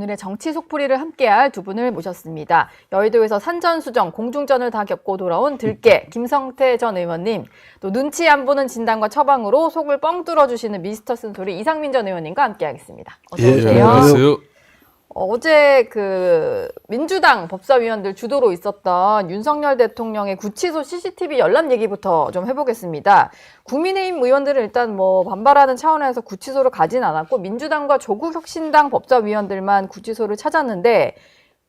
오늘의 정치 속풀이를 함께할 두 분을 모셨습니다. 여의도에서 산전수정, 공중전을 다 겪고 돌아온 들깨 김성태 전 의원님, 또 눈치 안 보는 진단과 처방으로 속을 뻥 뚫어주시는 미스터 쓴소리 이상민 전 의원님과 함께하겠습니다. 어서 오세요. 예, 안녕하세요. 어제 그 민주당 법사위원들 주도로 있었던 윤석열 대통령의 구치소 CCTV 열람 얘기부터 좀 해보겠습니다. 국민의힘 의원들은 일단 뭐 반발하는 차원에서 구치소를 가진 않았고 민주당과 조국혁신당 법사위원들만 구치소를 찾았는데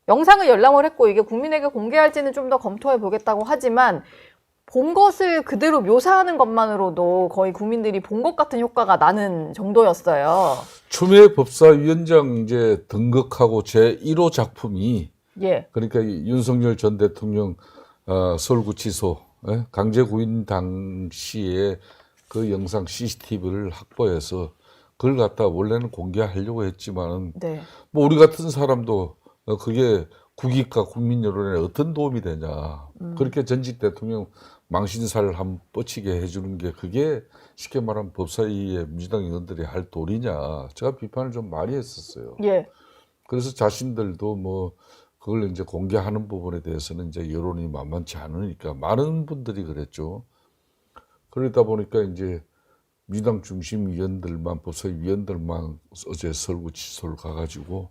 영상을 열람을 했고 이게 국민에게 공개할지는 좀 더 검토해 보겠다고 하지만 본 것을 그대로 묘사하는 것만으로도 거의 국민들이 본 것 같은 효과가 나는 정도였어요. 추미애 법사위원장 이제 등극하고 제 1호 작품이 그러니까 윤석열 전 대통령 서울구치소 강제 구인 당시에 그 영상 CCTV를 확보해서 그걸 갖다 원래는 공개하려고 했지만은 뭐 우리 같은 사람도 그게 국익과 국민 여론에 어떤 도움이 되냐. 그렇게 전직 대통령 망신살을 한번 뻗치게 해주는 게 그게 쉽게 말하면 법사위의 민주당 의원들이 할 도리냐. 제가 비판을 좀 많이 했었어요. 그래서 자신들도 뭐 그걸 이제 공개하는 부분에 대해서는 이제 여론이 만만치 않으니까 많은 분들이 그랬죠. 그러다 보니까 이제 민주당 중심 위원들만 법사위 위원들만 어제 서울구치소를 가가지고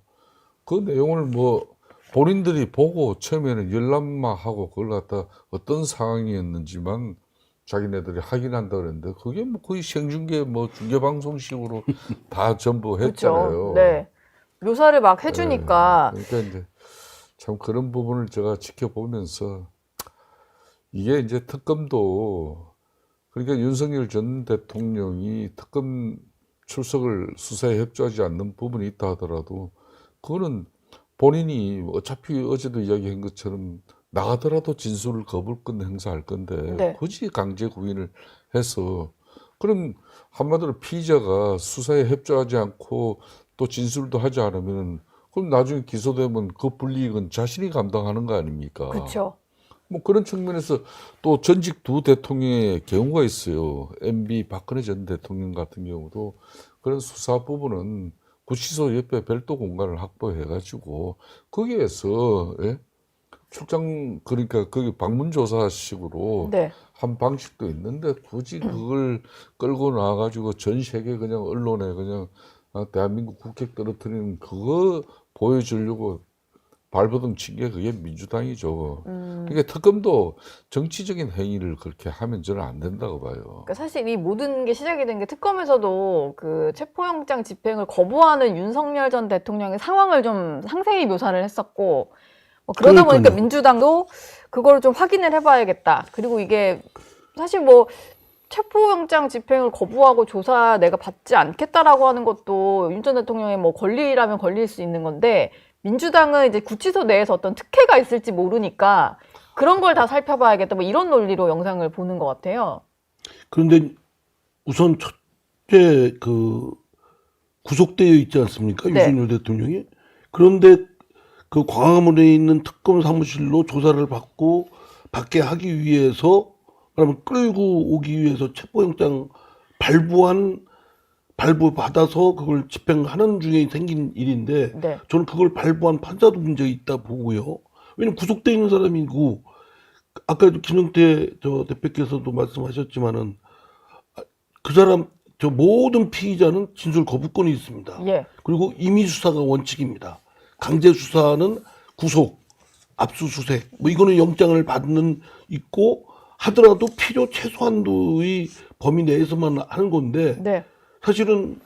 그 내용을 뭐 본인들이 보고 처음에는 열람만 하고 그걸 갖다 어떤 상황이었는지만 자기네들이 확인한다 그랬는데 그게 뭐 거의 생중계 뭐 중계방송식으로 다 전부 했잖아요. 그렇죠. 묘사를 막 해주니까. 그러니까 이제 참 그런 부분을 제가 지켜보면서 이게 이제 특검도 그러니까 윤석열 전 대통령이 특검 출석을 수사에 협조하지 않는 부분이 있다 하더라도 그거는 본인이 어차피 어제도 이야기한 것처럼 나가더라도 진술을 거부권 행사할 건데 굳이 강제 구인을 해서 그럼 한마디로 피의자가 수사에 협조하지 않고 또 진술도 하지 않으면 그럼 나중에 기소되면 그 불이익은 자신이 감당하는 거 아닙니까? 그렇죠. 뭐 그런 측면에서 또 전직 두 대통령의 경우가 있어요. MB 박근혜 전 대통령 같은 경우도 그런 수사 부분은 구치소 옆에 별도 공간을 확보해가지고 거기에서 출장 그러니까 거기 방문조사식으로 한 방식도 있는데 굳이 그걸 끌고 나와가지고 전 세계 그냥 언론에 그냥 대한민국 국익 떨어뜨리는 그거 보여주려고 발버둥 친 게 그게 민주당이죠. 그러니까 특검도 정치적인 행위를 그렇게 하면 저는 안 된다고 봐요. 그러니까 사실 이 모든 게 시작이 된 게 특검에서도 그 체포영장 집행을 거부하는 윤석열 전 대통령의 상황을 좀 상세히 묘사를 했었고 뭐 그러다 보니까 민주당도 그걸 좀 확인을 해봐야겠다. 그리고 이게 사실 뭐 체포영장 집행을 거부하고 조사 내가 받지 않겠다라고 하는 것도 윤 전 대통령의 뭐 권리라면 권리일 수 있는 건데 민주당은 이제 구치소 내에서 어떤 특혜가 있을지 모르니까 그런 걸 다 살펴봐야겠다. 뭐 이런 논리로 영상을 보는 것 같아요. 그런데 우선 첫째 그 구속되어 있지 않습니까? 윤석열 대통령이. 그런데 그 광화문에 있는 특검 사무실로 조사를 받게 하기 위해서 그러면 끌고 오기 위해서 체포영장 발부받아서 그걸 집행하는 중에 생긴 일인데 저는 그걸 발부한 판사도 문제가 있다 보고요. 왜냐면 구속되어 있는 사람이고 아까 김성태 저 대표께서도 말씀하셨지만은 그 사람 저 모든 피의자는 진술 거부권이 있습니다. 그리고 임의 수사가 원칙입니다. 강제 수사는 구속, 압수수색 뭐 이거는 영장을 받는 있고 하더라도 필요 최소한도의 범위 내에서만 하는 건데 사실은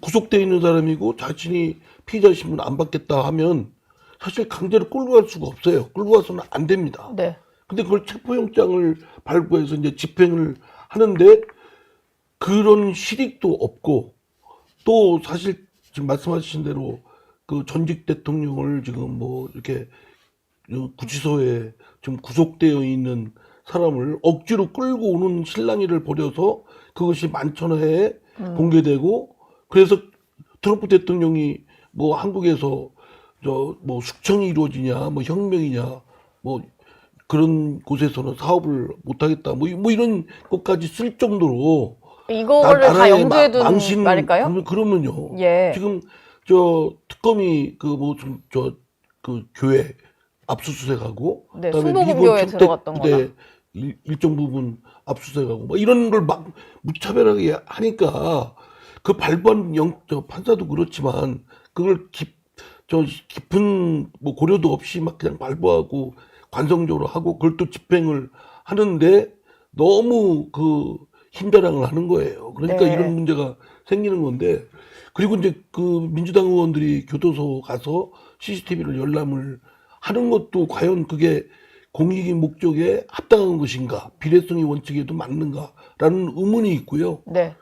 구속되어 있는 사람이고 자신이 피의자 신분 안 받겠다 하면 사실 강제로 끌고 갈 수가 없어요. 끌고 가서는 안 됩니다. 근데 그걸 체포영장을 발부해서 이제 집행을 하는데 그런 실익도 없고 또 사실 지금 말씀하신 대로 그 전직 대통령을 지금 뭐 이렇게 구치소에 지금 구속되어 있는 사람을 억지로 끌고 오는 실랑이를 벌여서 그것이 만천하에 공개되고 그래서 트럼프 대통령이 뭐 한국에서 저 뭐 숙청이 이루어지냐 뭐 혁명이냐 뭐 그런 곳에서는 사업을 못하겠다 뭐 이런 것까지 쓸 정도로 이거를 다 염두에 둔 말일까요? 그러면요. 지금 저 특검이 그 무슨 그 교회 압수수색하고 네, 그다음에 순복음교회 미군 들어갔던 거나. 때 일정 부분 압수수색하고 뭐 이런 걸 막 무차별하게 하니까 그 발부한 판사도 그렇지만 그걸 깊은 뭐 고려도 없이 막 그냥 발부하고 관성적으로 하고 그걸 또 집행을 하는데 너무 그 힘자랑을 하는 거예요. 그러니까 네. 이런 문제가 생기는 건데, 그리고 이제 그 민주당 의원들이 교도소 가서 CCTV를 열람을 하는 것도 과연 그게 공익의 목적에 합당한 것인가, 비례성의 원칙에도 맞는가라는 의문이 있고요. 네.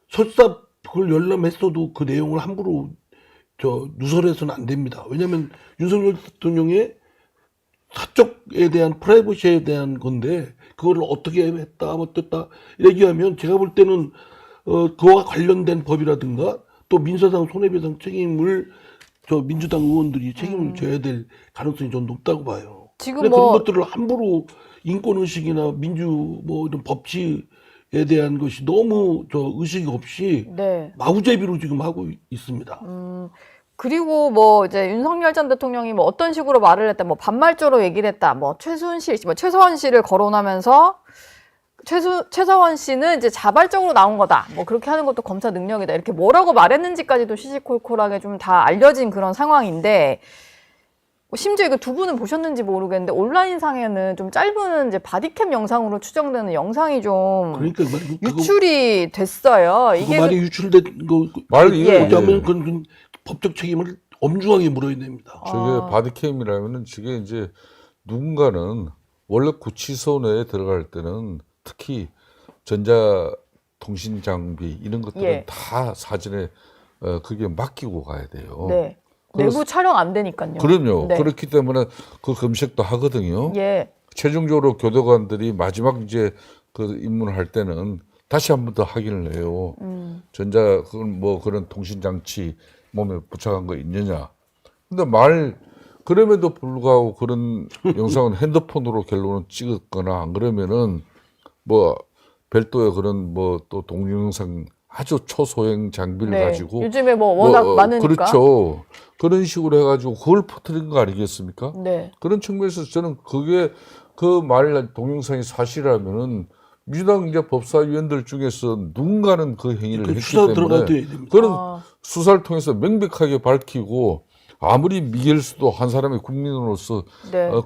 설사 그걸 열람했어도 그 내용을 함부로 누설해서는 안 됩니다. 왜냐하면 윤석열 대통령의 사적에 대한 프라이버시에 대한 건데 그걸 어떻게 했다 어떻다 얘기하면 제가 볼 때는 그와 관련된 법이라든가 또 민사상 손해배상 책임을 민주당 의원들이 책임을 져야 될 가능성이 좀 높다고 봐요. 지금 그런 것들을 함부로 인권의식이나 민주 뭐 이런 법치에 대한 것이 너무 의식 없이 네. 마구제비로 지금 하고 있습니다. 그리고 뭐 이제 윤석열 전 대통령이 뭐 어떤 식으로 말을 했다, 뭐 반말조로 얘기를 했다, 뭐 최서원 씨를 거론하면서 최서원 씨는 이제 자발적으로 나온 거다, 뭐 그렇게 하는 것도 검사 능력이다, 이렇게 뭐라고 말했는지까지도 시시콜콜하게 좀 다 알려진 그런 상황인데, 심지어 이거 두 분은 보셨는지 모르겠는데 온라인상에는 좀 짧은 이제 바디캠 영상으로 추정되는 영상이 좀 그러니까 유출이 됐어요. 이게 말이 유출된 거 보자면 그건 법적 책임을 엄중하게 물어야 됩니다. 저게 바디캠이라면은 저게 이제 누군가는 원래 구치소 내에 들어갈 때는 특히 전자통신 장비 이런 것들은 다 사전에 그게 맡기고 가야 돼요. 네. 내부 촬영 안 되니까요. 그럼요. 네. 그렇기 때문에 그 검색도 하거든요. 예. 최종적으로 교도관들이 마지막 이제 그 입문을 할 때는 다시 한 번 더 확인을 해요. 그런 통신 장치 몸에 부착한 거 있느냐. 근데 그럼에도 불구하고 그런 영상은 핸드폰으로 결론은 찍었거나 안 그러면은 뭐 별도의 그런 뭐 또 동영상 아주 초소형 장비를 가지고 요즘에 뭐 워낙 많으니까. 그렇죠. 그런 식으로 해가지고 그걸 퍼뜨린 거 아니겠습니까? 네. 그런 측면에서 저는 그게 그 말 동영상이 사실이라면은 민주당 이제 법사위원들 중에서 누군가는 그 행위를 했기 때문에 그런 수사를 통해서 명백하게 밝히고 아무리 미결수도 한 사람의 국민으로서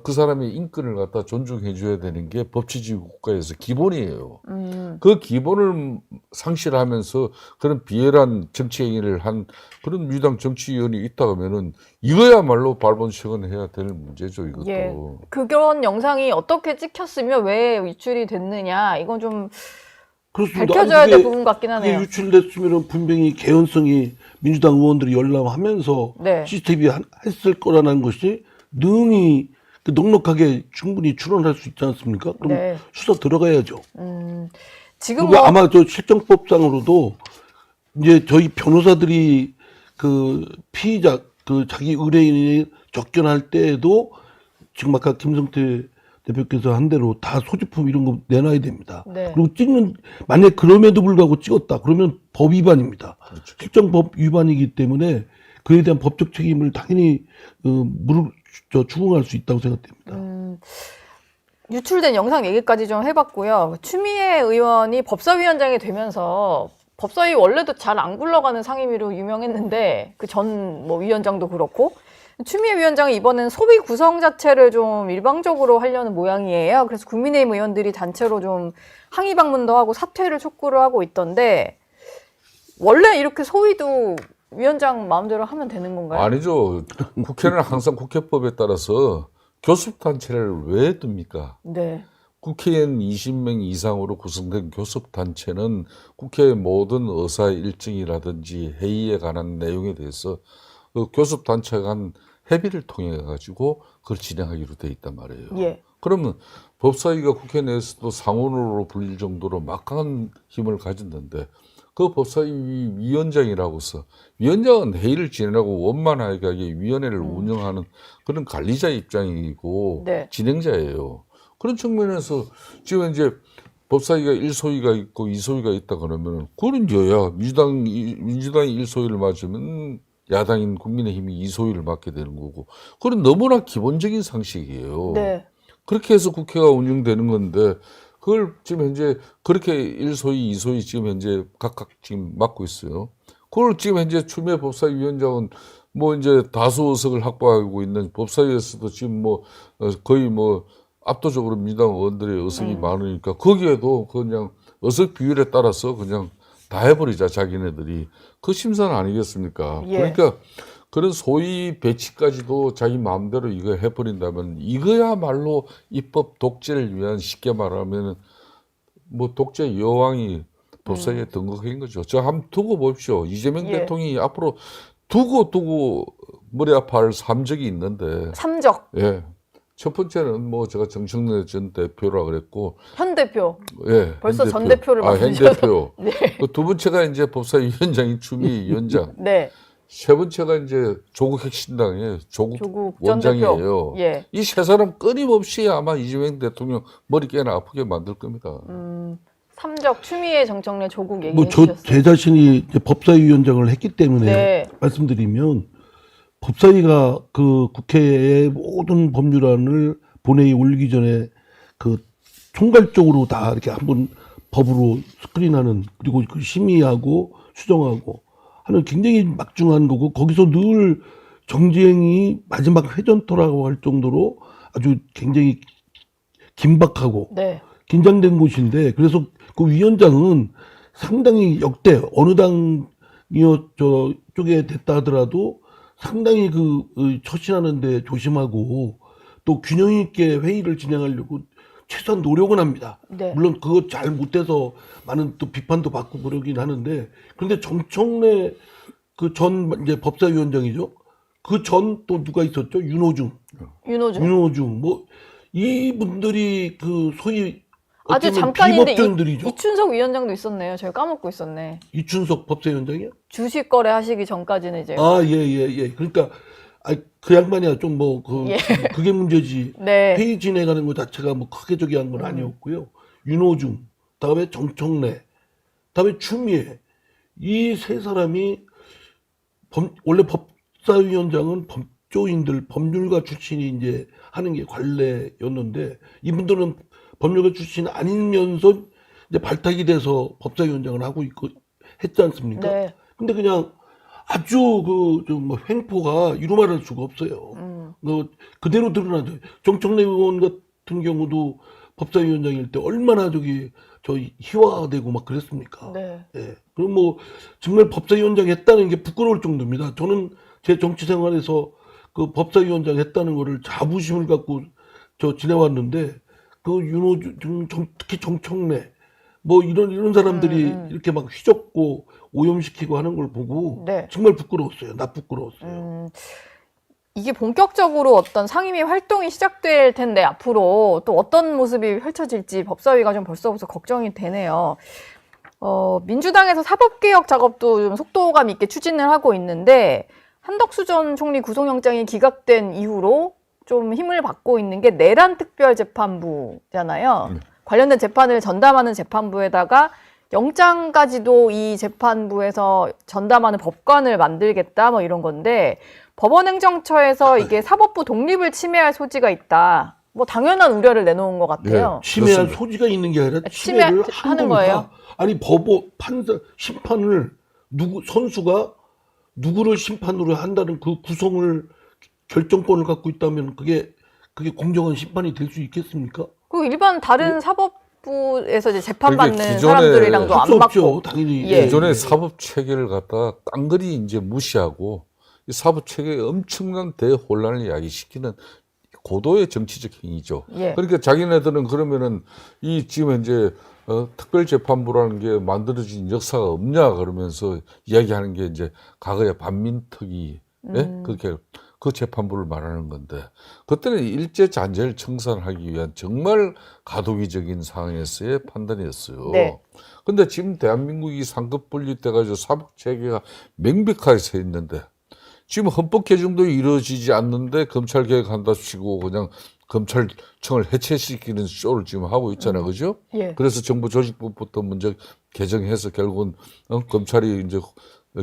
그 사람의 인권을 갖다 존중해 줘야 되는 게 법치주의 국가에서 기본이에요. 그 기본을 상실하면서 그런 비열한 정치 행위를 한 그런 민주당 정치위원이 있다 하면은 이거야말로 발본색원해야 될 문제죠, 이것도. 예. 그런 영상이 어떻게 찍혔으며 왜 유출이 됐느냐, 이건 좀 그렇습니다. 밝혀져야 될 부분 같긴 하네요. 그게 유출됐으면 분명히 개연성이 민주당 의원들이 열람하면서 CCTV 했을 거라는 것이 능히 넉넉하게 충분히 추론할 수 있지 않습니까? 그럼 수사 들어가야죠. 지금 그리고 아마 실정법상으로도 이제 저희 변호사들이 그 피의자 자기 의뢰인이 접견할 때에도 지금 아까 김성태 대표께서 한 대로 다 소지품 이런 거 내놔야 됩니다. 그리고 만약 그럼에도 불구하고 찍었다 그러면 법 위반입니다. 그렇죠. 실정법 위반이기 때문에 그에 대한 법적 책임을 당연히 추궁할 수 있다고 생각됩니다. 유출된 영상 얘기까지 좀 해봤고요. 추미애 의원이 법사위원장이 되면서 법사위 원래도 잘 안 굴러가는 상임위로 유명했는데 그 전 뭐 위원장도 그렇고 추미애 위원장은 이번엔 소위 구성 자체를 좀 일방적으로 하려는 모양이에요. 그래서 국민의힘 의원들이 단체로 좀 항의 방문도 하고 사퇴를 촉구를 하고 있던데, 원래 이렇게 소위도 위원장 마음대로 하면 되는 건가요? 아니죠. 국회는 항상 국회법에 따라서 교섭단체를 왜 둡니까? 네. 국회의원 20명 이상으로 구성된 교섭단체는 국회의 모든 의사 일정이라든지 회의에 관한 내용에 대해서 그 교섭단체 간 협의를 통해 가지고 그걸 진행하기로 돼 있단 말이에요. 그러면 법사위가 국회 내에서도 상원으로 불릴 정도로 막강한 힘을 가졌는데 그 법사위 위원장이라고서 위원장은 회의를 진행하고 원만하게 위원회를 운영하는 그런 관리자 입장이고 진행자예요. 그런 측면에서 지금 이제 법사위가 1소위가 있고 2소위가 있다 그러면 그런 여야 민주당이 1소위를 맞으면 야당인 국민의힘이 이소희를 맡게 되는 거고. 그건 너무나 기본적인 상식이에요. 네. 그렇게 해서 국회가 운영되는 건데 그걸 지금 현재 그렇게 1소위, 2소위 지금 현재 각각 지금 맡고 있어요. 그걸 지금 현재 추미애 법사위원장은 뭐 이제 다수 의석을 확보하고 있는 법사위에서도 지금 뭐 거의 뭐 압도적으로 민주당 의원들의 의석이 많으니까 거기에도 그냥 의석 비율에 따라서 그냥 다 해버리자 자기네들이 그 심산 아니겠습니까? 예. 그러니까 그런 소위 배치까지도 자기 마음대로 이거 해버린다면 이거야말로 입법 독재를 위한 쉽게 말하면 뭐 독재 여왕이 법사위에 등극한 거죠. 저 한번 두고 봅시오. 이재명 예. 대통령이 앞으로 두고 머리 아파할 삼적이 있는데. 삼적. 예. 첫 번째는 뭐 제가 정청래 전 대표라 그랬고. 현 대표. 예. 벌써 현 전 대표를 현 맡으셔서. 대표. 네. 두 번째가 이제 법사위원장인 추미애 위원장. 네. 세 번째가 이제 조국 혁신당의 조국 전 원장이에요. 대표. 예. 이 세 사람 끊임없이 아마 이재명 대통령 머리 깨나 아프게 만들 겁니다. 삼적 추미애 정청래 조국 얘기해 뭐 주셨어요. 제 자신이 이제 법사위원장을 했기 때문에 네. 말씀드리면 법사위가 그 국회의 모든 법률안을 본회의에 올리기 전에 그 총괄적으로 다 이렇게 한번 법으로 스크린하는 그리고 그 심의하고 수정하고 하는 굉장히 막중한 거고 거기서 늘 정쟁이 마지막 회전토라고 할 정도로 아주 굉장히 긴박하고 네. 긴장된 곳인데 그래서 그 위원장은 상당히 역대 어느 당이요 저 쪽에 됐다 하더라도 상당히 그 처신하는데 조심하고 또 균형 있게 회의를 진행하려고 최소한 노력은 합니다. 네. 물론 그거 잘 못해서 많은 또 비판도 받고 그러긴 하는데 그런데 정청래 그 전 이제 법사위원장이죠. 그 전 또 누가 있었죠? 윤호중 뭐 이분들이 그 소위 아주 잠깐인데 비법전들이죠. 이춘석 위원장도 있었네요. 제가 까먹고 있었네. 이춘석 법사위원장이요? 주식 거래 하시기 전까지는 이제 예. 그러니까 그 양반이야 좀 뭐 예. 그게 문제지. 네. 회의 진행하는 것 자체가 뭐 크게 저기 한 건 아니었고요. 윤호중, 다음에 정청래, 다음에 추미애 이 세 사람이 원래 법사위원장은 법조인들 법률가 출신이 이제 하는 게 관례였는데 이분들은 법률가 출신 아니면서 이제 발탁이 돼서 법사위원장을 하고 있고 했지 않습니까? 네. 근데 그냥 아주 뭐 횡포가 이루말할 수가 없어요. 그대로 드러나죠. 정청래 의원 같은 경우도 법사위원장일 때 얼마나 저 희화되고 막 그랬습니까? 네. 예. 그럼 뭐 정말 법사위원장 했다는 게 부끄러울 정도입니다. 저는 제 정치 생활에서 그 법사위원장 했다는 거를 자부심을 갖고 지내왔는데 그 윤호중 특히 정청래 뭐 이런 사람들이 이렇게 막 휘젓고 오염시키고 하는 걸 보고 네. 정말 부끄러웠어요. 나 부끄러웠어요. 이게 본격적으로 어떤 상임위 활동이 시작될 텐데 앞으로 또 어떤 모습이 펼쳐질지 법사위가 좀 벌써부터 걱정이 되네요. 민주당에서 사법개혁 작업도 좀 속도감 있게 추진을 하고 있는데 한덕수 전 총리 구속영장이 기각된 이후로 좀 힘을 받고 있는 게 내란 특별재판부잖아요. 관련된 재판을 전담하는 재판부에다가 영장까지도 이 재판부에서 전담하는 법관을 만들겠다 뭐 이런 건데 법원행정처에서 이게 사법부 독립을 침해할 소지가 있다. 뭐 당연한 우려를 내놓은 것 같아요. 네, 침해할 그렇습니다. 소지가 있는 게 아니라 침해를 하는 거예요. 아니 판사 심판을 선수가 누구를 심판으로 한다는 그 구성을 결정권을 갖고 있다면 그게 공정한 심판이 될 수 있겠습니까? 그 일반 다른 사법부에서 이제 재판받는 기존에 사람들이랑도 할 수 안 없죠, 맞고. 당연히. 예. 기존의 사법 체계를 갖다가 깡그리 이제 무시하고 이 사법 체계에 엄청난 대혼란을 야기시키는 고도의 정치적 행위죠. 예. 그러니까 자기네들은 그러면은 이 지금 현재 특별재판부라는 게 만들어진 역사가 없냐 그러면서 이야기하는 게 이제 과거의 반민특위 그렇게 그 재판부를 말하는 건데 그때는 일제 잔재를 청산하기 위한 정말 가도기적인 상황에서의 판단이었어요. 네. 근데 지금 대한민국이 상급 분립돼가지고 사법 체계가 명백하게 서 있는데 지금 헌법 개정도 이루어지지 않는데 검찰 개혁한다 치고 그냥 검찰청을 해체시키는 쇼를 지금 하고 있잖아요, 그죠? 예. 그래서 정부 조직법부터 먼저 개정해서 결국은 검찰이 이제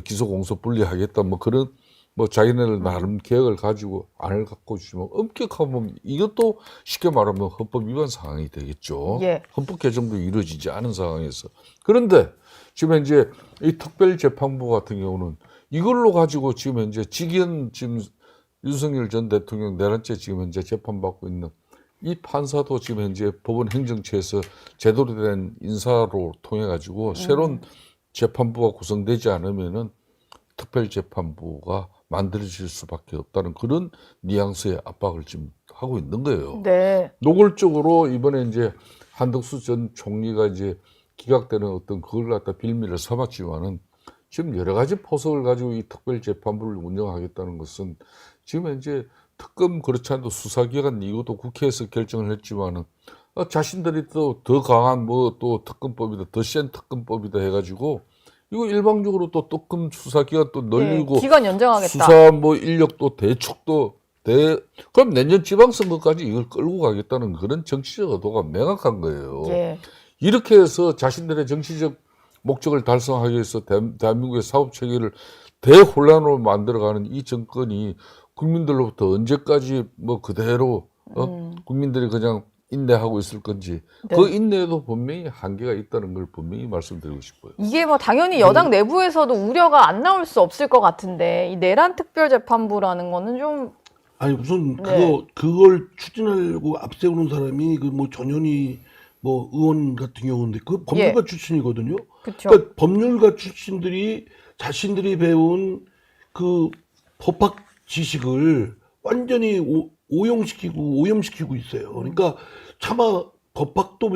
기소 공소 분리하겠다 뭐 그런 뭐 자기네들 나름 계획을 가지고 안을 갖고 주시면 엄격하면 이것도 쉽게 말하면 헌법 위반 사항이 되겠죠. 예. 헌법 개정도 이루어지지 않은 상황에서. 그런데 지금 현재 이 특별재판부 같은 경우는 이걸로 가지고 지금 현재 지금 윤석열 전 대통령 내란죄 지금 현재 재판받고 있는 이 판사도 지금 현재 법원 행정처에서 제대로 된 인사로 통해 가지고 새로운 재판부가 구성되지 않으면은 특별재판부가 만들어질 수밖에 없다는 그런 뉘앙스의 압박을 지금 하고 있는 거예요. 네. 노골적으로 이번에 이제 한덕수 전 총리가 이제 기각되는 어떤 그걸 갖다 빌미를 삼았지만은 지금 여러 가지 포석을 가지고 이 특별재판부를 운영하겠다는 것은 지금 현재 특검 그렇지 않아도 수사기관 이것도 국회에서 결정을 했지만은 자신들이 또 더 강한 뭐 또 특검법이다 더 센 특검법이다 해가지고 이거 일방적으로 또 특검 수사기간 또 늘리고 네, 기간 연장하겠다. 수사 뭐 인력도 대축도 그럼 내년 지방선거까지 이걸 끌고 가겠다는 그런 정치적 의도가 명확한 거예요. 예. 이렇게 해서 자신들의 정치적 목적을 달성하기 위해서 대한민국의 사법 체계를 대혼란으로 만들어가는 이 정권이 국민들로부터 언제까지 뭐 그대로 국민들이 그냥 인내하고 있을 건지 네. 그 인내에도 분명히 한계가 있다는 걸 분명히 말씀드리고 싶어요. 이게 뭐 당연히 여당 내부에서도 우려가 안 나올 수 없을 것 같은데 이 내란 특별재판부라는 거는 좀 아니 우선 네. 그걸 추진하려고 앞세우는 사람이 그 뭐 전현희 뭐 의원 같은 경우인데 그 법률가 출신이거든요. 그쵸. 그러니까 법률가 출신들이 자신들이 배운 그 법학 지식을 완전히 오염시키고 있어요. 그러니까 차마 법학도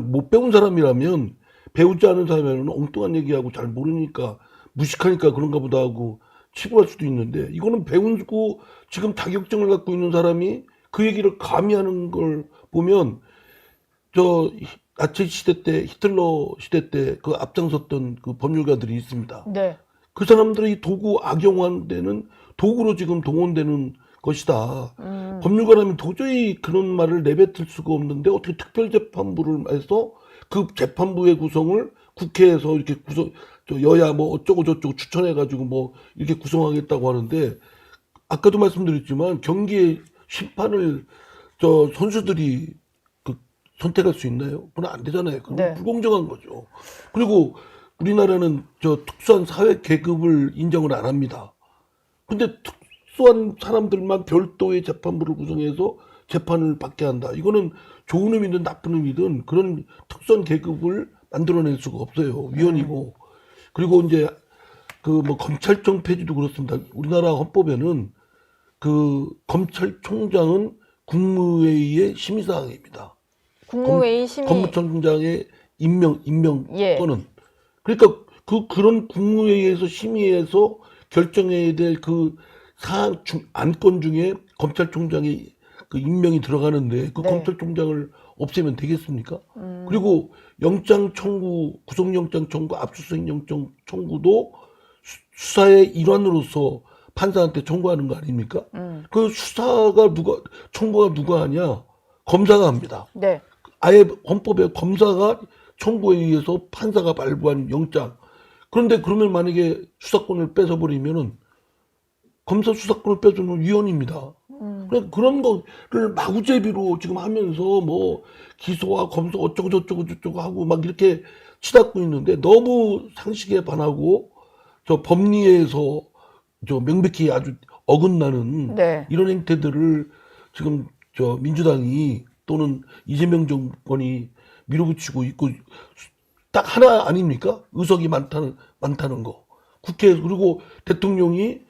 못 배운 사람이라면 배우지 않은 사람이라면 엉뚱한 얘기하고 잘 모르니까 무식하니까 그런가 보다 하고 치부할 수도 있는데 이거는 배우고 지금 자격증을 갖고 있는 사람이 그 얘기를 감히 하는 걸 보면 저 나치 시대 때 히틀러 시대 때 그 앞장섰던 그 법률가들이 있습니다. 네. 그 사람들이 도구 악용하는 도구로 지금 동원되는 것이다. 법률가라면 도저히 그런 말을 내뱉을 수가 없는데 어떻게 특별재판부를 해서 그 재판부의 구성을 국회에서 이렇게 여야 뭐 어쩌고 저쩌고 추천해가지고 뭐 이렇게 구성하겠다고 하는데 아까도 말씀드렸지만 경기의 심판을 저 선수들이 선택할 수 있나요? 그건 안 되잖아요. 그건 네. 불공정한 거죠. 그리고 우리나라는 저 특수한 사회 계급을 인정을 안 합니다. 근데 특수한 사람들만 별도의 재판부를 구성해서 재판을 받게 한다. 이거는 좋은 의미든 나쁜 의미든 그런 특수한 계급을 만들어낼 수가 없어요. 위헌이고. 그리고 이제 그 뭐 검찰청 폐지도 그렇습니다. 우리나라 헌법에는 그 검찰총장은 국무회의의 심의사항입니다. 국무회의 심의 법무총장의 임명 예. 또는 그러니까 그런 국무회의에서 심의해서 결정해야 될 그 사안 안건 중에 검찰총장의 그 임명이 들어가는데 그 네. 검찰총장을 없애면 되겠습니까? 그리고 영장 청구, 구속영장 청구, 압수수색 영장 청구도 수사의 일환으로서 판사한테 청구하는 거 아닙니까? 그 청구가 누가 하냐? 검사가 합니다. 네. 아예 헌법에 검사가 청구에 의해서 판사가 발부한 영장. 그런데 그러면 만약에 수사권을 뺏어버리면은 검사 수사권을 뺏으면 위헌입니다. 그러니까 그런 거를 마구제비로 지금 하면서 뭐 기소와 검사 어쩌고 저쩌고 하고 막 이렇게 치닫고 있는데 너무 상식에 반하고 저 법리에서 저 명백히 아주 어긋나는 네. 이런 행태들을 지금 저 민주당이 또는 이재명 정권이 밀어붙이고 있고 딱 하나 아닙니까? 의석이 많다는 거. 국회에서 그리고 대통령이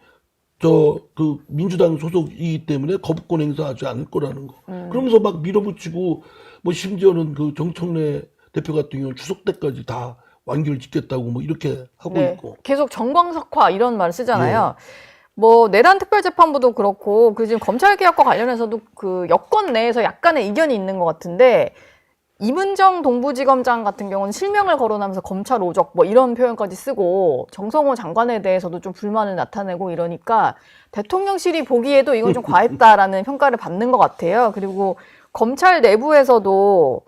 그 민주당 소속이기 때문에 거부권 행사하지 않을 거라는 거. 그러면서 막 밀어붙이고 뭐 심지어는 그 정청래 대표 같은 경우는 추석 때까지 다 완결 짓겠다고 뭐 이렇게 하고 네. 있고. 계속 정광석화 이런 말을 쓰잖아요. 예. 뭐 내란 특별재판부도 그렇고 그 지금 검찰개혁과 관련해서도 그 여권 내에서 약간의 이견이 있는 것 같은데 이문정 동부지검장 같은 경우는 실명을 거론하면서 검찰 오적 뭐 이런 표현까지 쓰고 정성호 장관에 대해서도 좀 불만을 나타내고 이러니까 대통령실이 보기에도 이건 좀 과했다라는 평가를 받는 것 같아요. 그리고 검찰 내부에서도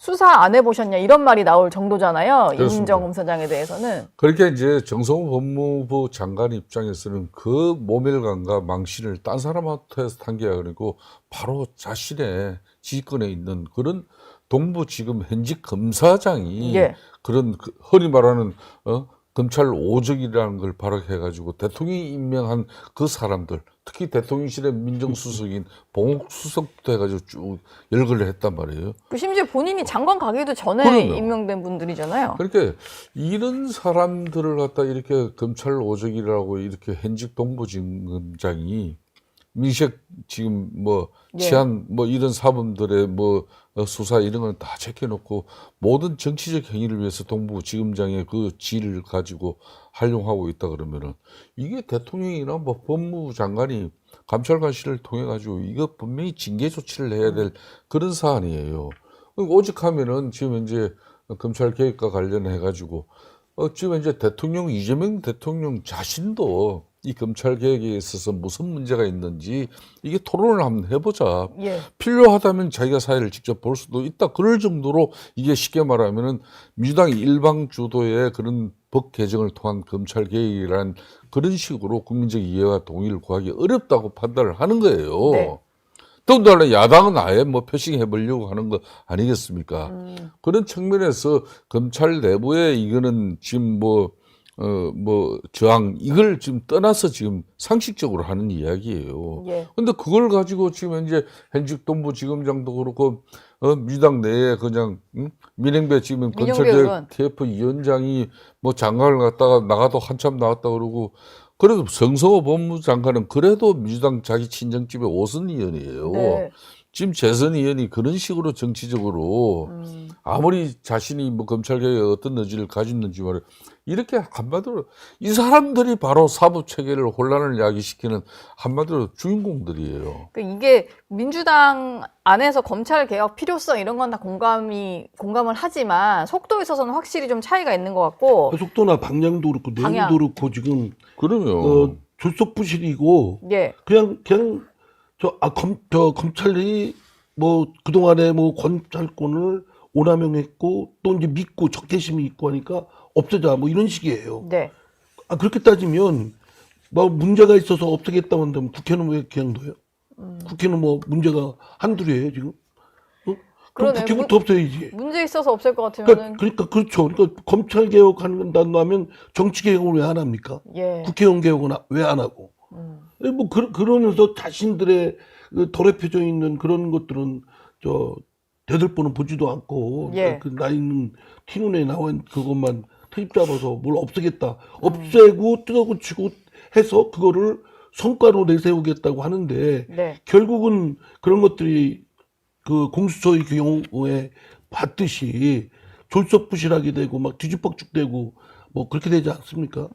수사 안 해보셨냐 이런 말이 나올 정도잖아요. 그렇습니다. 이민정 검사장에 대해서는. 그러니까 이제 정성호 법무부 장관 입장에서는 그 모멸감과 망신을 딴 사람한테서 탄 게 아니고 바로 자신의 지휘권에 있는 그런 동부 지금 현직 검사장이 예. 그런 흔히 말하는 검찰 오적이라는 걸 발악해가지고 대통령이 임명한 그 사람들, 특히 대통령실의 민정수석인 봉옥수석부터 해가지고 쭉 열거를 했단 말이에요. 그 심지어 본인이 장관 가기도 전에 그럼요. 임명된 분들이잖아요. 그러니까 이런 사람들을 갖다 이렇게 검찰 오적이라고 이렇게 현직 동부지검장이 민색 지금 뭐 치안 뭐 이런 사범들의 뭐 수사 이런 걸 다 제껴놓고 모든 정치적 행위를 위해서 동부지검장의 그 지위를 가지고 활용하고 있다 그러면은 이게 대통령이나 뭐 법무부 장관이 감찰관실을 통해 가지고 이거 분명히 징계 조치를 해야 될 그런 사안이에요. 오직하면은 지금 이제 검찰 개혁과 관련해 가지고 지금 이제 대통령 이재명 대통령 자신도 이 검찰 개혁에 있어서 무슨 문제가 있는지 이게 토론을 한번 해보자. 예. 필요하다면 자기가 사회를 직접 볼 수도 있다. 그럴 정도로 이게 쉽게 말하면은 민주당이 일방 주도의 그런 법 개정을 통한 검찰 개혁이라는 그런 식으로 국민적 이해와 동의를 구하기 어렵다고 판단을 하는 거예요. 네. 더군다나 야당은 아예 뭐 표싱해 보려고 하는 거 아니겠습니까? 그런 측면에서 검찰 내부에 이거는 지금 뭐 저항, 이걸 지금 떠나서 지금 상식적으로 하는 이야기예요. 예. 근데 그걸 가지고 지금 이제 현직 동부지검장도 그렇고, 민주당 내에 그냥, 민행배 지금 검찰개혁 TF 위원장이 뭐 장관을 갔다가 나가도 한참 나왔다 그러고, 그래도 정성호 법무부 장관은 그래도 민주당 자기 친정집의 오선 의원이에요. 네. 지금 재선 의원이 그런 식으로 정치적으로 아무리 자신이 뭐 검찰개혁에 어떤 의지를 가졌는지 말이에요. 이렇게 한마디로 이 사람들이 바로 사법체계를 혼란을 야기시키는 한마디로 주인공들이에요. 그러니까 이게 민주당 안에서 검찰 개혁 필요성 이런 건 다 공감을 하지만 속도에 있어서는 확실히 좀 차이가 있는 것 같고. 속도나 방향도 그렇고 내용도 그렇고 지금 그러면 졸속부실이고 예. 그냥 검찰이 뭐 그동안에 뭐 검찰권을 오남용했고 또 이제 믿고 적대심이 있고 하니까 없애자 뭐 이런 식이에요. 네. 그렇게 따지면 뭐 문제가 있어서 없애겠다고 한다면 국회는 왜 그냥 둬요? 국회는 뭐 문제가 한둘이에요 지금? 그럼 그러네. 국회부터 없애야지. 문제 있어서 없앨 것 같으면은. 그렇죠. 그러니까 검찰 개혁한다면 정치 개혁을 왜 안 합니까? 예. 국회의원 개혁은 왜 안 하고? 뭐 그러면서 자신들의 더럽혀져 있는 그런 것들은 대들보는 보지도 않고 예. 그 나 있는 티눈에 나온 그것만 트집 잡아서 뭘 없애겠다. 없애고 뜯어고치고 해서 그거를 성과로 내세우겠다고 하는데 네. 결국은 그런 것들이 그 공수처의 경우에 봤듯이 졸속부실하게 되고 막 뒤죽박죽되고 뭐 그렇게 되지 않습니까?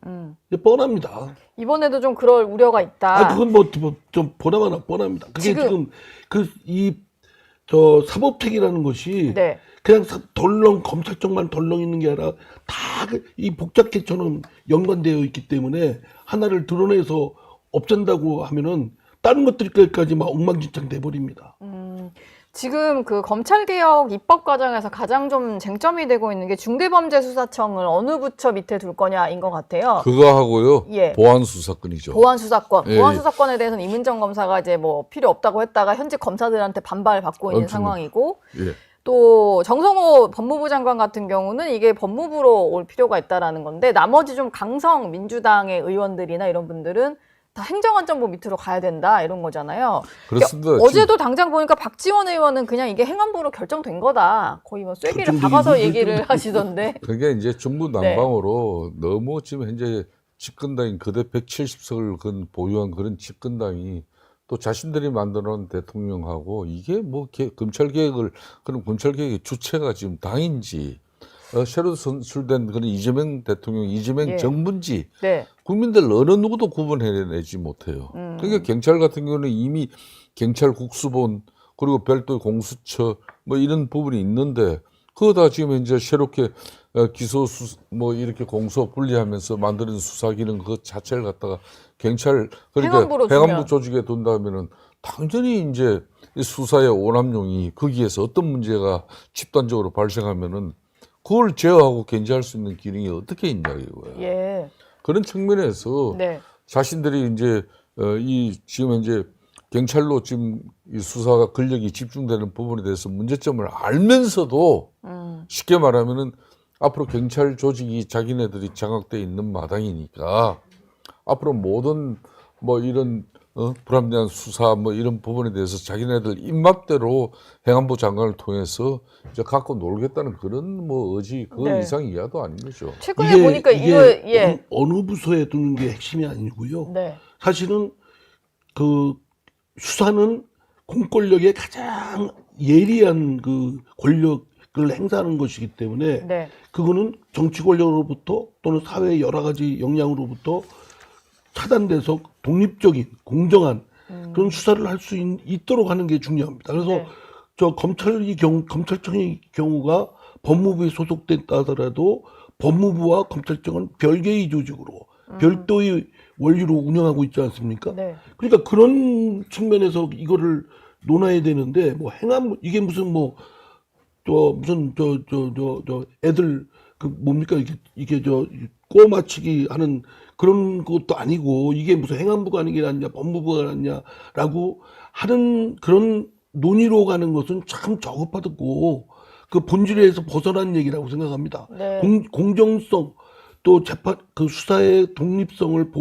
뻔합니다. 이번에도 좀 그럴 우려가 있다. 그건 좀 보나마나 뻔합니다. 그게 지금 사법책이라는 것이 네. 그냥 검찰 쪽만 덜렁 있는 게 아니라 다 이 복잡계처럼 연관되어 있기 때문에 하나를 드러내서 없앤다고 하면은 다른 것들까지 막 엉망진창 돼버립니다. 지금 그 검찰개혁 입법 과정에서 가장 좀 쟁점이 되고 있는 게 중대범죄수사청을 어느 부처 밑에 둘 거냐인 것 같아요. 그거 하고요. 예. 보안수사권이죠. 보안수사권. 예. 보안수사권에 대해서는 이민정 검사가 이제 뭐 필요 없다고 했다가 현직 검사들한테 반발을 받고 있는 상황이고 예. 또 정성호 법무부 장관 같은 경우는 이게 법무부로 올 필요가 있다라는 건데 나머지 좀 강성 민주당의 의원들이나 이런 분들은 다 행정안전부 밑으로 가야 된다 이런 거잖아요. 그렇습니다. 그러니까 어제도 당장 보니까 박지원 의원은 그냥 이게 행안부로 결정된 거다. 거의 뭐 쐐기를 박아서 얘기를 하시던데. 그게 이제 중부 난방으로 너무 지금 현재 집권당인 그대 170석을 보유한 그런 집권당이 또 자신들이 만들어놓은 대통령하고 이게 뭐 검찰 개혁을 그럼 검찰 개혁의 주체가 지금 당인지 새로 선출된 그런 이재명 대통령, 이재명 예. 정부인지 네. 국민들 어느 누구도 구분해내지 못해요. 그러니까 경찰 같은 경우는 이미 경찰 국수본 그리고 별도 공수처 뭐 이런 부분이 있는데 그거 다 지금 이제 새롭게 기소 뭐 이렇게 공소 분리하면서 만드는 수사 기능 그 자체를 갖다가 경찰 그러니까 행안부 조직에 둔다면은 당연히 이제 이 수사의 오남용이 거기에서 어떤 문제가 집단적으로 발생하면은 그걸 제어하고 견제할 수 있는 기능이 어떻게 있냐 이거예요. 예. 그런 측면에서 네. 자신들이 이제 이 지금 현재 경찰로 지금 이 수사가 권력이 집중되는 부분에 대해서 문제점을 알면서도 쉽게 말하면은 앞으로 경찰 조직이 자기네들이 장악돼 있는 마당이니까 앞으로 모든 뭐 이런 불합리한 수사 뭐 이런 부분에 대해서 자기네들 입맛대로 행안부 장관을 통해서 이제 갖고 놀겠다는 그런 뭐 의지 그 네. 이상 이하도 아닌 거죠. 최근에 보니까 이거 예. 어느 부서에 두는 게 핵심이 아니고요. 네. 사실은 그 수사는 공권력의 가장 예리한 그 권력을 행사하는 것이기 때문에 네. 그거는 정치 권력으로부터 또는 사회의 여러 가지 영향으로부터 차단돼서 독립적인 공정한 그런 수사를 할 수 있도록 하는 게 중요합니다. 그래서 네. 저 검찰청의 경우가 법무부에 소속됐다 하더라도 법무부와 검찰청은 별개의 조직으로 별도의 원리로 운영하고 있지 않습니까? 네. 그러니까 그런 측면에서 이거를 논해야 되는데 뭐 행안부 이게 무슨 뭐 무슨 애들 그 뭡니까 이게 꼬 맞추기 하는 그런 것도 아니고 이게 무슨 행안부가 하는 게 낫냐 법무부가 낫냐라고 하는 그런 논의로 가는 것은 참 저급하고 그 본질에서 벗어난 얘기라고 생각합니다. 네. 공정성 또 재판 그 수사의 독립성을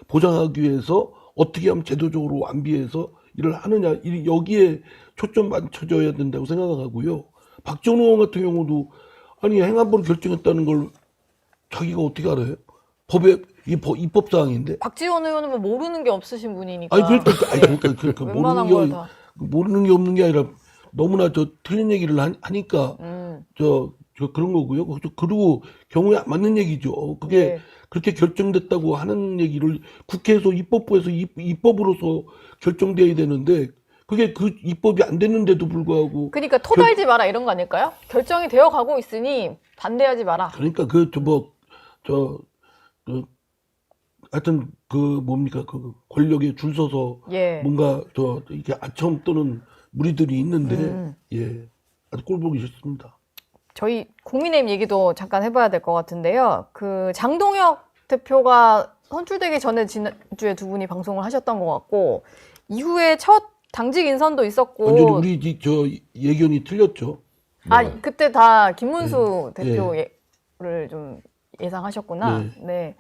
보장하기 위해서 어떻게 하면 제도적으로 완비해서 일을 하느냐 여기에 초점 맞춰져야 된다고 생각하고요. 박정호 의원 같은 경우도 아니 행안부를 결정했다는 걸 자기가 어떻게 알아요? 법에 입법 사항인데. 박지원 의원은 뭐 모르는 게 없으신 분이니까. 아니 그러니까 웬만한 걸 다. 모르는 게 없는 게 아니라 너무나 틀린 얘기를 하니까 그런 거고요. 그리고 경우에 안 맞는 얘기죠. 그게 네. 그렇게 결정됐다고 하는 얘기를 국회에서 입법부에서 입법으로서 결정돼야 되는데 그게 그 입법이 안 됐는데도 불구하고 그러니까 토달지 마라 이런 거 아닐까요? 결정이 되어 가고 있으니 반대하지 마라. 그러니까 하여튼 그 뭡니까 그 권력에 줄 서서 예. 뭔가 이렇게 아첨 또는 무리들이 있는데 예 아주 꼴보기 싫습니다. 저희 국민의힘 얘기도 잠깐 해봐야 될 것 같은데요. 그 장동혁 대표가 선출되기 전에 지난주에 두 분이 방송을 하셨던 것 같고 이후에 첫 당직 인선도 있었고 완전히 우리 예견이 틀렸죠. 아 그때 다 김문수 네. 대표를 좀 예상하셨구나. 네. 네.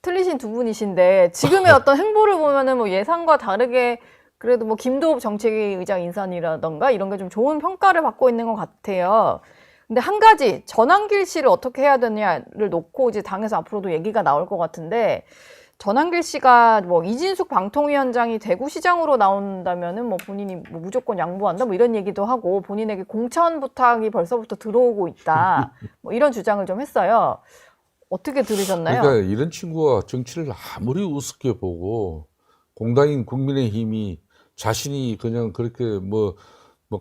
틀리신 두 분이신데 지금의 어떤 행보를 보면은 뭐 예상과 다르게 그래도 뭐 김도읍 정책위의장 인선이라던가 이런 게 좀 좋은 평가를 받고 있는 것 같아요. 근데 한 가지 전환길 씨를 어떻게 해야 되냐를 놓고 이제 당에서 앞으로도 얘기가 나올 것 같은데 전환길 씨가 뭐 이진숙 방통위원장이 대구시장으로 나온다면은 뭐 본인이 뭐 무조건 양보한다 뭐 이런 얘기도 하고 본인에게 공천 부탁이 벌써부터 들어오고 있다 뭐 이런 주장을 좀 했어요. 어떻게 들으셨나요? 그러니까 이런 친구가 정치를 아무리 우습게 보고 공당인 국민의힘이 자신이 그냥 그렇게 뭐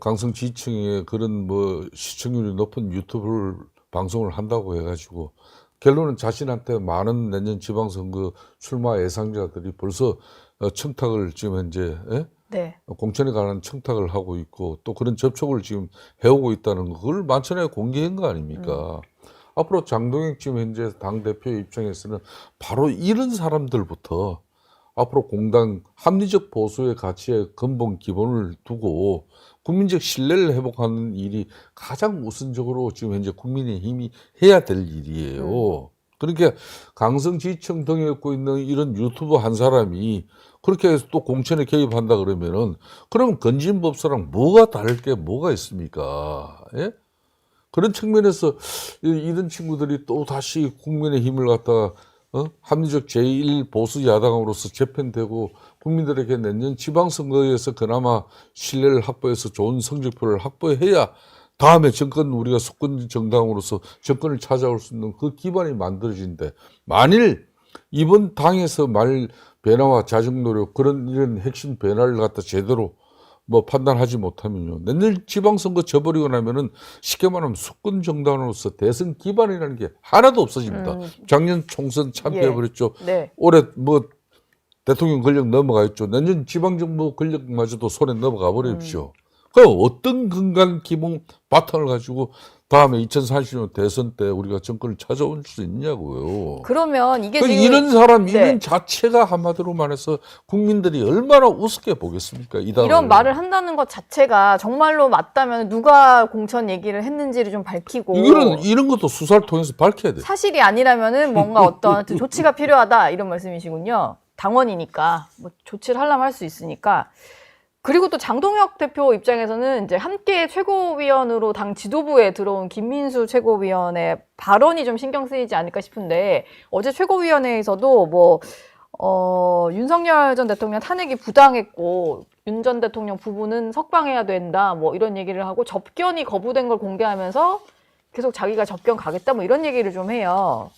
강성 지지층의 그런 뭐 시청률이 높은 유튜브 방송을 한다고 해가지고 결론은 자신한테 많은 내년 지방선거 출마 예상자들이 벌써 청탁을 지금 현재 네. 공천에 관한 청탁을 하고 있고 또 그런 접촉을 지금 해오고 있다는 거 그걸 만천하에 공개한 거 아닙니까? 앞으로 장동혁 지금 현재 당대표 입장에서는 바로 이런 사람들부터 앞으로 공당 합리적 보수의 가치에 근본 기본을 두고 국민적 신뢰를 회복하는 일이 가장 우선적으로 지금 현재 국민의힘이 해야 될 일이에요. 그러니까 강성 지지층 등에 갖고 있는 이런 유튜버 한 사람이 그렇게 해서 또 공천에 개입한다 그러면은 그럼 건진법사랑 뭐가 다를 게 뭐가 있습니까? 예? 그런 측면에서 이런 친구들이 또 다시 국민의힘을 갖다가 합리적 제1 보수 야당으로서 재편되고 국민들에게 내년 지방선거에서 그나마 신뢰를 확보해서 좋은 성적표를 확보해야 다음에 정권 우리가 수권 정당으로서 정권을 찾아올 수 있는 그 기반이 만들어진대. 만일 이번 당에서 말 변화와 자정 노력 그런 이런 핵심 변화를 갖다 제대로 뭐 판단하지 못하면요. 내년 지방선거 져버리고 나면은 쉽게 말하면 수권 정당으로서 대선 기반이라는 게 하나도 없어집니다. 작년 총선 참패해버렸죠. 네. 올해 뭐 대통령 권력 넘어가 있죠. 내년 지방정부 권력마저도 손에 넘어가 버립시오. 그 어떤 근간 기본 바탕을 가지고 다음에 2040년 대선 때 우리가 정권을 찾아올 수 있냐고요. 그러면 이게 지금 이런 사람 이런 자체가 한마디로 말해서 국민들이 얼마나 우습게 보겠습니까? 이런 말을 한다는 것 자체가 정말로 맞다면 누가 공천 얘기를 했는지를 좀 밝히고 이런 것도 수사를 통해서 밝혀야 돼요. 사실이 아니라면은 뭔가 어떤 조치가 필요하다 이런 말씀이시군요. 당원이니까 뭐 조치를 하려면 할 수 있으니까. 그리고 또 장동혁 대표 입장에서는 이제 함께 최고위원으로 당 지도부에 들어온 김민수 최고위원의 발언이 좀 신경 쓰이지 않을까 싶은데 어제 최고위원회에서도 뭐 윤석열 전 대통령 탄핵이 부당했고 윤 전 대통령 부부는 석방해야 된다 뭐 이런 얘기를 하고 접견이 거부된 걸 공개하면서 계속 자기가 접견 가겠다 뭐 이런 얘기를 좀 해요.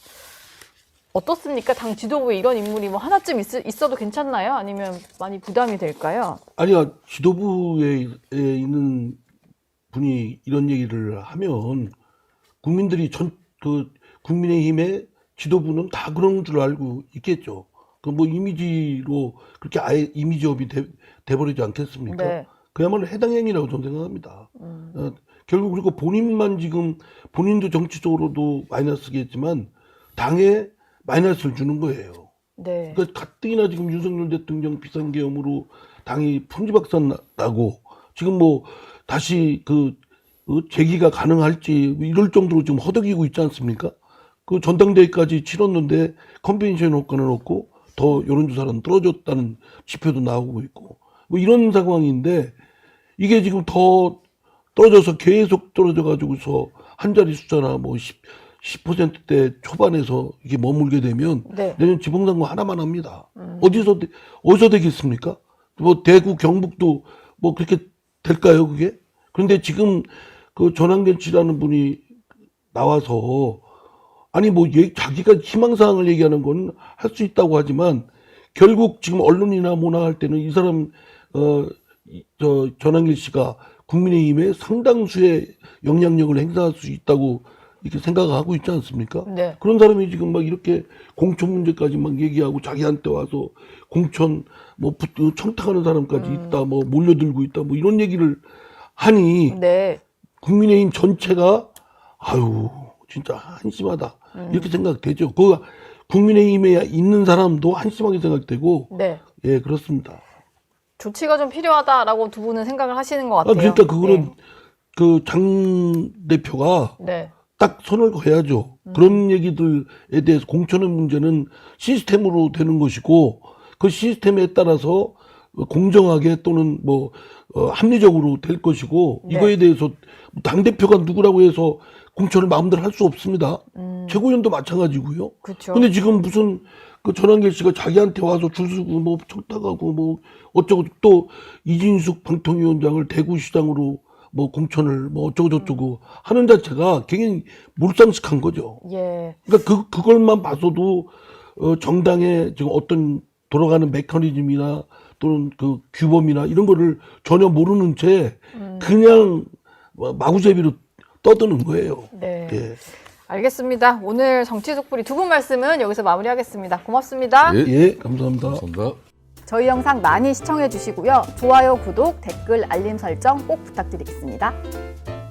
어떻습니까? 당 지도부에 이런 인물이 뭐 하나쯤 있어도 괜찮나요? 아니면 많이 부담이 될까요? 아니요, 지도부에 있는 분이 이런 얘기를 하면 국민들이 국민의힘의 지도부는 다 그런 줄 알고 있겠죠. 그 뭐 이미지로 그렇게 아예 이미지업이 돼버리지 않겠습니까? 네. 그야말로 해당 행위라고 저는 생각합니다. 결국 그리고 본인만 지금 본인도 정치적으로도 마이너스겠지만 당에 마이너스를 주는 거예요. 네. 그러니까 가뜩이나 지금 윤석열 대통령 비상계엄으로 당이 풍지박산 나고 지금 뭐 다시 재기가 가능할지 이럴 정도로 지금 허덕이고 있지 않습니까? 그 전당대회까지 치렀는데 컨벤션 효과는 없고 더 여론조사는 떨어졌다는 지표도 나오고 있고 뭐 이런 상황인데 이게 지금 더 떨어져서 계속 떨어져 가지고서 한 자리 숫자나 뭐 10%대 초반에서 이게 머물게 되면 내년 지방선거 하나만 합니다. 어디서 되겠습니까? 뭐 대구, 경북도 뭐 그렇게 될까요, 그게? 그런데 지금 그 전환길 씨라는 분이 나와서 아니 뭐 자기가 희망사항을 얘기하는 건 할 수 있다고 하지만 결국 지금 언론이나 뭐나 할 때는 이 사람 전환길 씨가 국민의힘의 상당수의 영향력을 행사할 수 있다고 이렇게 생각하고 있지 않습니까? 네. 그런 사람이 지금 막 이렇게 공천 문제까지 막 얘기하고 자기한테 와서 공천 뭐 청탁하는 사람까지 있다, 뭐 몰려들고 있다, 뭐 이런 얘기를 하니 국민의힘 전체가 아유 진짜 한심하다 이렇게 생각되죠. 그 국민의힘에 있는 사람도 한심하게 생각되고 예 그렇습니다. 조치가 좀 필요하다라고 두 분은 생각을 하시는 것 같아요. 그러니까 그거는 그 장 대표가 딱 선을 그어야죠. 그런 얘기들에 대해서 공천의 문제는 시스템으로 되는 것이고 그 시스템에 따라서 공정하게 또는 뭐 합리적으로 될 것이고 이거에 대해서 당대표가 누구라고 해서 공천을 마음대로 할 수 없습니다. 최고위원도 마찬가지고요. 근데 지금 무슨 그 전환길 씨가 자기한테 와서 줄 서고 뭐 청탁하고 뭐 어쩌고 또 이진숙 방통위원장을 대구시장으로 뭐 공천을 뭐 어쩌고 저쩌고 하는 자체가 굉장히 몰상식한 거죠. 그러니까 그걸만 봐서도 정당의 지금 어떤 돌아가는 메커니즘이나 또는 그 규범이나 이런 거를 전혀 모르는 채 그냥 마구잡이로 떠드는 거예요. 예. 알겠습니다. 오늘 정치속풀이 두 분 말씀은 여기서 마무리하겠습니다. 고맙습니다. 예, 감사합니다. 감사합니다. 저희 영상 많이 시청해 주시고요. 좋아요, 구독, 댓글, 알림 설정 꼭 부탁드리겠습니다.